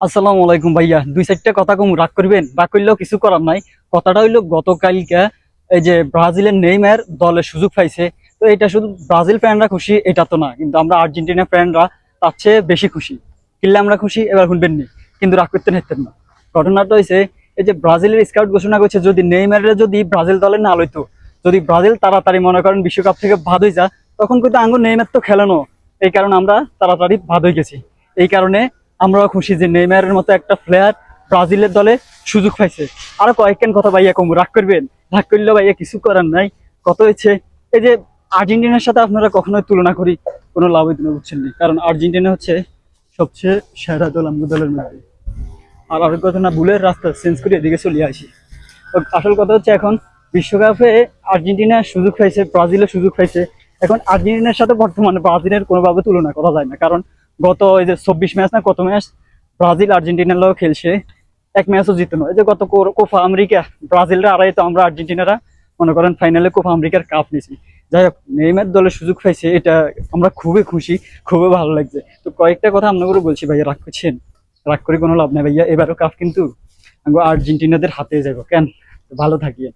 আসসালামু আলাইকুম ভাইয়া, দুই চারটা কথা কম, রাগ করবেন? রাগ করলেও কিছু করার নাই। কথাটা হইলো, গতকালকে এই যে ব্রাজিলের নেইমার দলের সুযোগ পাইছে, তো এটা শুধু ব্রাজিল ফ্যানরা খুশি এটা তো না, কিন্তু আমরা আর্জেন্টিনা ফ্যানরা তার চেয়ে বেশি খুশি। কিনলে আমরা খুশি, এবার শুনবেন নি, কিন্তু রাগ করতে নাইতেন না। ঘটনাটা হয়েছে, এই যে ব্রাজিলের স্কাউট ঘোষণা করছে যদি নেইমারের যদি ব্রাজিল দলে না লইতো, যদি ব্রাজিল তাড়াতাড়ি মনে করেন বিশ্বকাপ থেকে বাদ হয়ে যা, তখন কিন্তু আঙ্গুর নেইমার তো খেলানো। এই কারণে আমরা তাড়াতাড়ি বাদ হয়ে গেছি। এই কারণে আমরাও খুশি যে নেইমারের মতো একটা প্লেয়ার ব্রাজিলের দলে সুযোগ পাইছে। আরো কয়েকখান কথা ভাইয়া কম, রাগ করবেন? রাগ করলেও ভাইয়া কিছু করার নাই। কত হয়েছে, এই যে আর্জেন্টিনার সাথে আপনারা কখনোই তুলনা করি কোনো লাভ হইতে না, বুঝছেন না? কারণ আর্জেন্টিনা হচ্ছে সবচেয়ে সেরা দল আমাদের দলের মধ্যে। আর আরেক কথা না, ভুলের রাস্তা চেঞ্জ করে এদিকে চলে আসি। তো আসল কথা হচ্ছে, এখন বিশ্বকাপে আর্জেন্টিনা সুযোগ পাইছে, ব্রাজিলের সুযোগ পাইছে। এখন আর্জেন্টিনার সাথে বর্তমানে ব্রাজিলের কোনোভাবে তুলনা করা যায় না, কারণ গত এই যে 24 ম্যাচ না কত ম্যাচ ব্রাজিল আর্জেন্টিনার লোক খেলছে, এক ম্যাচও জিতনো। এই যে গত কোপা আমেরিকা ব্রাজিলরা আড়াই, তো আমরা আর্জেন্টিনারা মনে করেন ফাইনালে কোপা আমেরিকার কাপ নিয়েছি। যাই হোক, নেইমার দলের সুযোগ পাইছে, এটা আমরা খুবই খুশি, খুবই ভালো লাগছে। তো কয়েকটা কথা আপনাকে বলছি ভাইয়া, রাগ করছেন? রাগ করে কোনো লাভ নাই ভাইয়া, এবারও কাপ কিন্তু আর্জেন্টিনাদের হাতে যাবো কেন। ভালো থাকিয়েন।